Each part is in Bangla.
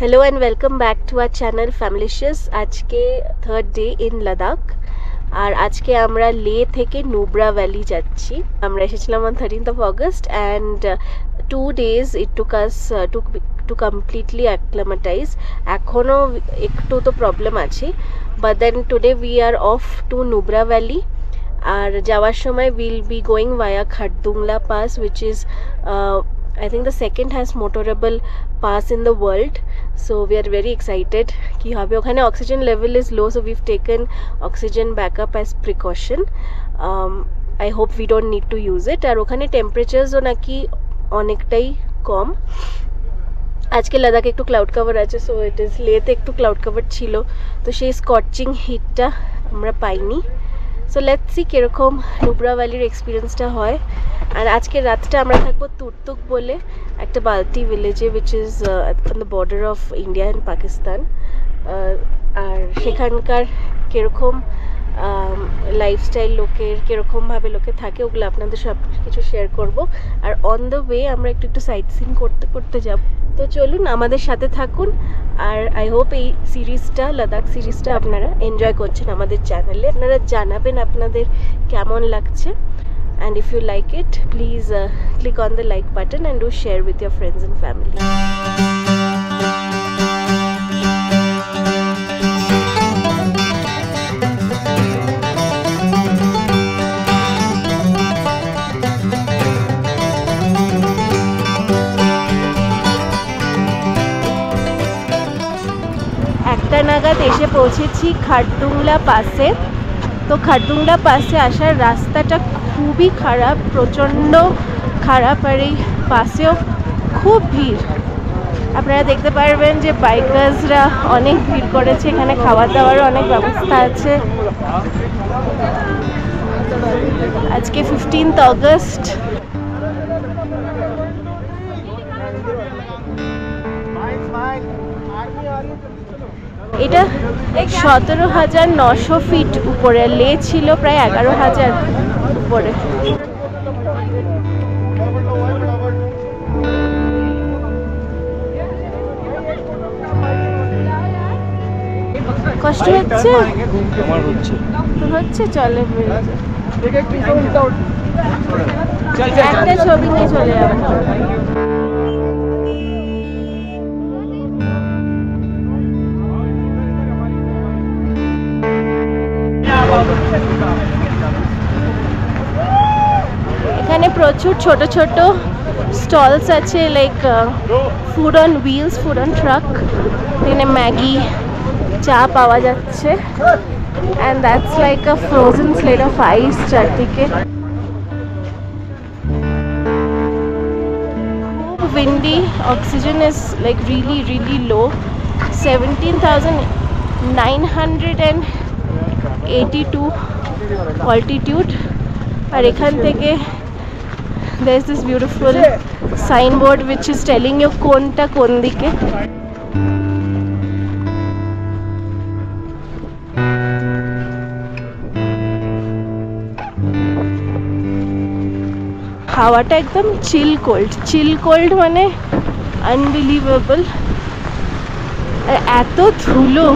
Hello and welcome back to our channel Familicious. আজকে third day in Ladakh আর আজকে আমরা লে থেকে নুব্রা ভ্যালি যাচ্ছি। আমরা এসেছিলাম on 13th of August and 2 days it took us to completely acclimatize. এখনো একটু তো প্রবলেম আছে, but then today we are off to Nubra Valley. আর যাওয়ার সময় we'll be going via Khardungla Pass, which is I think the second has motorable pass in the world. So we are very excited ki hobe okhane oxygen level is low, so we've taken oxygen backup as precaution. I hope we don't need to use it. Ar okhane temperatures o naki onektai kom. আজকে লাদাখে একটু ক্লাউড কভার আছে, সো ইট ইজ লেতে একটু ক্লাউড কভার ছিল, তো সেই স্কচিং হিটটা আমরা পাইনি। সো লেটস সি কিরকম নুব্রা ভ্যালির এক্সপিরিয়েন্সটা হয়। আর আজকে রাতটা আমরা থাকবো তুর্তুক বলে একটা বালতি ভিলেজে, which is on the border of India and Pakistan. আর সেখানকার কীরকম লাইফস্টাইল লোকের, কীরকমভাবে লোকে থাকে, ওগুলো আপনাদের সব কিছু শেয়ার করব। আর অন দ্য ওয়ে আমরা একটু সাইট সিন করতে করতে যাব। তো চলুন আমাদের সাথে থাকুন। আর আই হোপ এই সিরিজটা, লাদাখ সিরিজটা আপনারা এনজয় করছেন আমাদের চ্যানেলে। আপনারা জানাবেন আপনাদের কেমন লাগছে। And if you like it, please click on the like button and do share with your friends and family. একটা নাগাদ এসে পৌঁছেছি খারদুংলা পাসে। তো খারদুংলা পাসে আসার রাস্তাটা খুবই খারাপ, প্রচণ্ড খারাপ। আর এই পাশেও খুব ভিড়। আপনারা দেখতে পারবেন যে বাইকার্সরা অনেক ভিড় করেছে। এখানে খাওয়া দাওয়ারও অনেক ব্যবস্থা আছে। আজকে 15th August। এটা 17,900 ফিট উপরে, লে ছিল প্রায় 11,000 উপরে। কষ্ট হচ্ছে, হচ্ছে চলে একটা ছবি নিয়ে চলে যাবে। এখানে প্রচুর ছোট ছোট স্টলস আছে, like food on wheels, food on truck. এখানে ম্যাগি, চা পাওয়া যাচ্ছে। And that's like a frozen slate of ice চারদিকে। খুব windy, oxygen is like really really low. 17,982 altitude। আর এখান থেকে there is this beautiful signboard which is telling you কোনটা কোন দিকে। হাওয়াটা একদম চিল কোল্ড, মানে আনবিলিভেবল। এত ধুলো।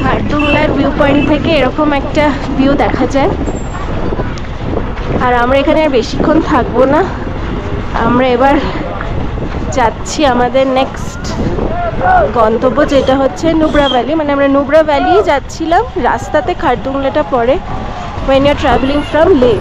খারদুংলার ভিউ পয়েন্ট থেকে এরকম একটা ভিউ দেখা যায়। আর আমরা এখানে আর বেশিক্ষণ থাকবো না, আমরা এবার যাচ্ছি আমাদের নেক্সট গন্তব্য, যেটা হচ্ছে নুব্রা ভ্যালি। মানে আমরা নুব্রা ভ্যালি যাচ্ছিলাম, রাস্তাতে খারদুংলাটা পড়ে when you're traveling from Leh।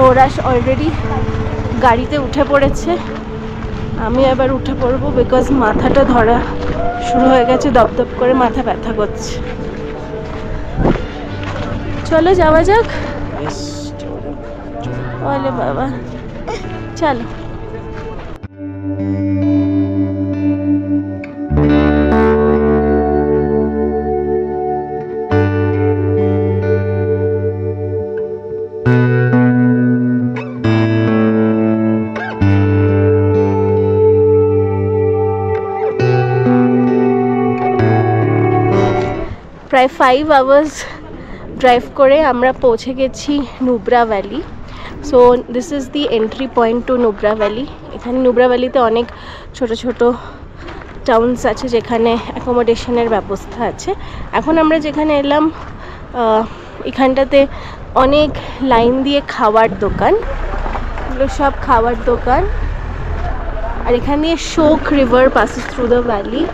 ওরা অলরেডি গাড়িতে উঠে পড়েছে, আমি এবার উঠে পড়বো, বিকজ মাথাটা ধরা শুরু হয়ে গেছে, দপদপ করে মাথা ব্যথা করছে। চলো যাওয়া যাক। বলে বাবা, চলো। প্রায় 5 আওয়ার্স ড্রাইভ করে আমরা পৌঁছে গেছি Nubra valley. So this is the entry point to Nubra valley. এখানে নুব্রা ভ্যালিতে অনেক ছোট ছোট টাউনস আছে যেখানে অ্যাকোমোডেশনের ব্যবস্থা আছে। এখন আমরা যেখানে এলাম এখানটাতে অনেক লাইন দিয়ে খাওয়ার দোকান, এগুলো সব খাওয়ার দোকান। আর এখান দিয়ে শোক river passes through the valley.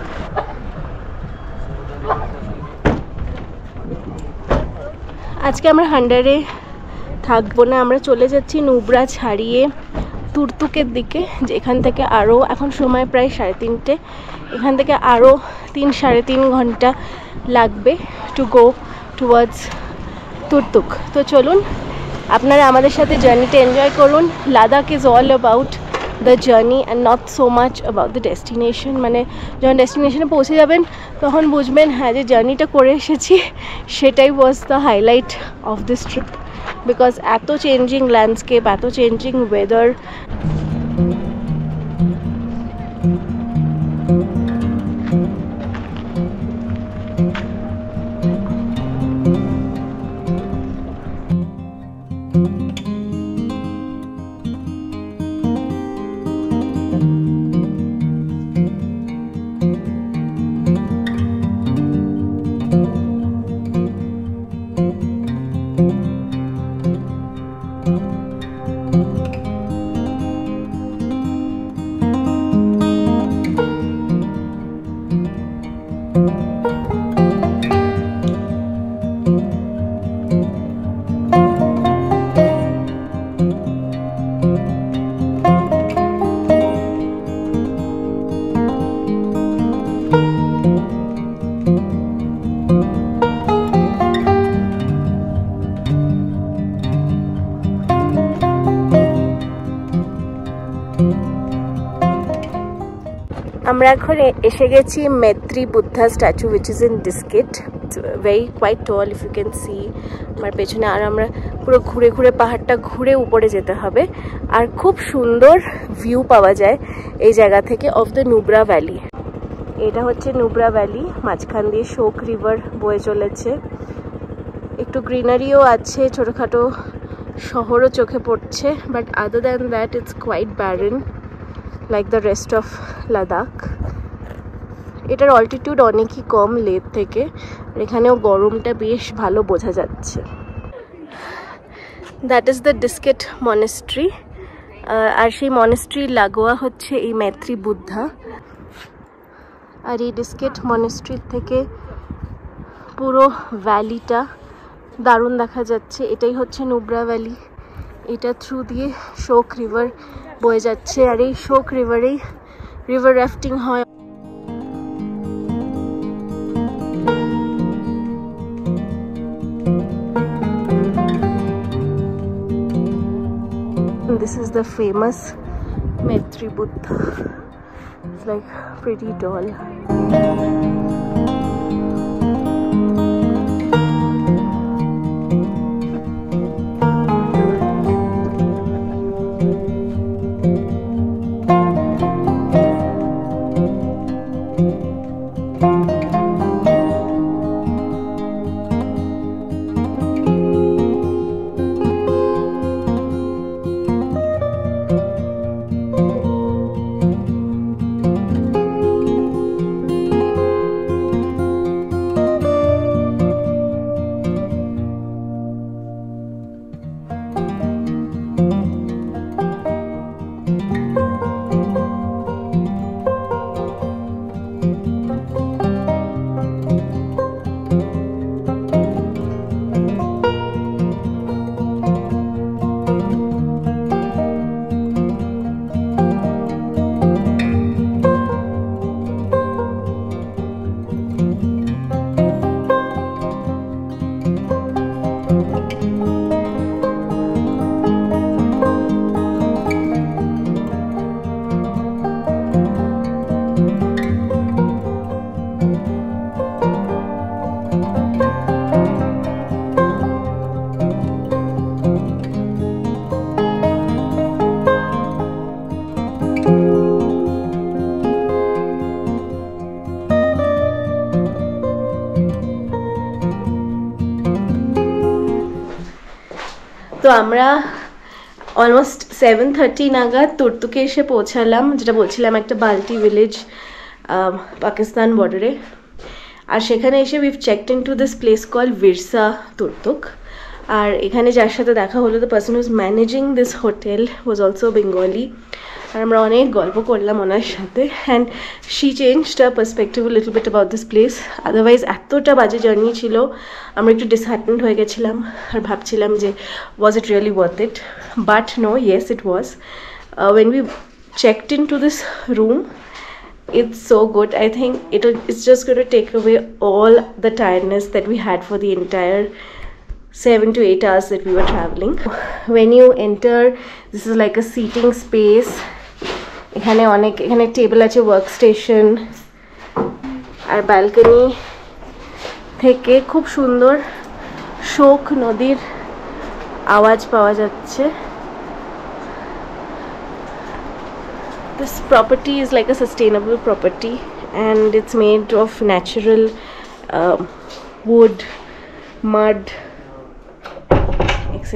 আজকে আমরা হান্ডারে থাকবো না, আমরা চলে যাচ্ছি নুব্রা ছাড়িয়ে তুর্তুকের দিকে, যে এখান থেকে আরও, এখন সময় প্রায় 3:30, এখান থেকে আরও 3-3.5 ঘন্টা লাগবে টু গো টুয়ার্ডস তুর্তুক। তো চলুন আপনারা আমাদের সাথে জার্নিটা এনজয় করুন। Ladakh is all about the journey and not so much about the destination. মানে যখন ডেস্টিনেশনে পৌঁছে যাবেন তখন বুঝবেন হ্যাঁ যে জার্নিটা করে এসেছি, সেটাই was the highlight of this trip. Because এত চেঞ্জিং ল্যান্ডস্কেপ, এত চেঞ্জিং ওয়েদার। আমরা এখন এসে গেছি Maitreya Buddha statue, which is in Diskit. Very quite tall, if you can see আমার পেছনে। আর আমরা পুরো ঘুরে ঘুরে পাহাড়টা ঘুরে উপরে যেতে হবে। আর খুব সুন্দর ভিউ পাওয়া যায় এই জায়গা থেকে অফ দ্য নুব্রা ভ্যালি। এটা হচ্ছে নুব্রা ভ্যালি, মাঝখান দিয়ে শোক রিভার বয়ে চলেছে। একটু গ্রিনারিও আছে, ছোটোখাটো শহরও চোখে পড়ছে, but other than that it's quite barren like the rest of Ladakh. এটার অল্টিটিউড অনেকই কম লেহ থেকে, এখানেও গরমটা বেশ ভালো বোঝা যাচ্ছে। That is the Diskit monastery. আর সেই মনেস্ট্রি লাগোয়া হচ্ছে এই মেত্রী বুদ্ধা। আর এই ডিস্কিট মনেস্ট্রির থেকে পুরো ভ্যালিটা দারুণ দেখা যাচ্ছে। এটাই হচ্ছে নুব্রা ভ্যালি। এটা থ্রু দিয়ে শোক রিভার বয়ে যাচ্ছে, আর এই শোক রিভারেই রিভার রাফটিং হয়। This is the famous Maitri Buddha. It's like pretty tall. আমরা অলমোস্ট 7:30 নাগাদ তুর্তুকে এসে পৌঁছালাম, যেটা বলছিলাম একটা বাল্টি ভিলেজ পাকিস্তান বর্ডারে। আর সেখানে এসে we've checked into this place call Virsa Turtuk. আর এখানে যার সাথে দেখা হলো, the person who's managing this hotel was also Bengali. আর আমরা অনেক গল্প করলাম ওনার সাথে, and she changed a perspective little bit about this place. Otherwise এতটা বাজে জার্নি ছিল, আমরা একটু ডিসহার্টেন্ড হয়ে গেছিলাম আর ভাবছিলাম যে was it really worth it, but no, yes it was. When we checked in to this room, it's so good. I think it's just going to take away all the tiredness that we had for the entire 7 to 8 hours that we were traveling. When you enter, this is like a seating space. এখানে টেবিল আছে, ওয়ার্ক স্টেশন, আর ব্যালকনি থেকে খুব সুন্দর শোক নদীর আওয়াজ পাওয়া যাচ্ছে। This property is like a sustainable property and it's made of natural wood, mud, etc.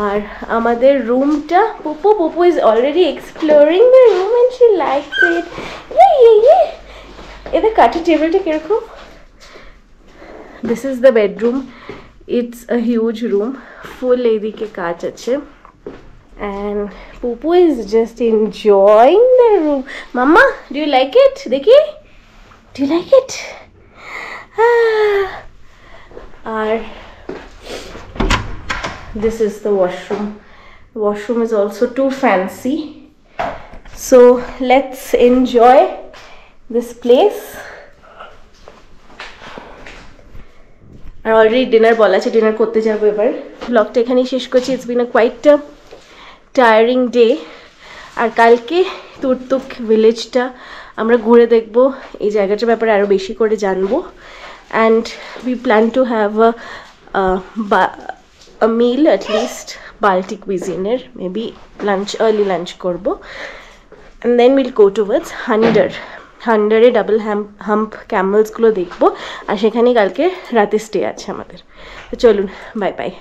আর আমাদের রুমটা, পুপু is already exploring the room and she likes it. এদের কাঠের টেবিলটা কিরকম? This is the bedroom. It's a huge room, full এদিকে কাচ আছে, and Pupu is just enjoying the room. Mama, do you like it? Dekhi, do you like it? This is the washroom. The washroom is also too fancy. So let's enjoy this place. আর অলরেডি ডিনার বলা আছে, ডিনার করতে যাবো এবার। ব্লগটা এখানেই শেষ করছি। It's been a quite tiring day. আর কালকে তুর্তুক ভিলেজটা আমরা ঘুরে দেখব, এই জায়গাটার ব্যাপারে আরও বেশি করে জানবো। And we plan to have a meal at least Balti কুইজিনের, মেবি লাঞ্চ, আর্লি লাঞ্চ করবো। And then will go towards হান্ডারে ডাবল হাম্প ক্যামেলসগুলো দেখবো, আর সেখানেই কালকে রাতে স্টে আছে আমাদের। তো চলুন, বাই বাই।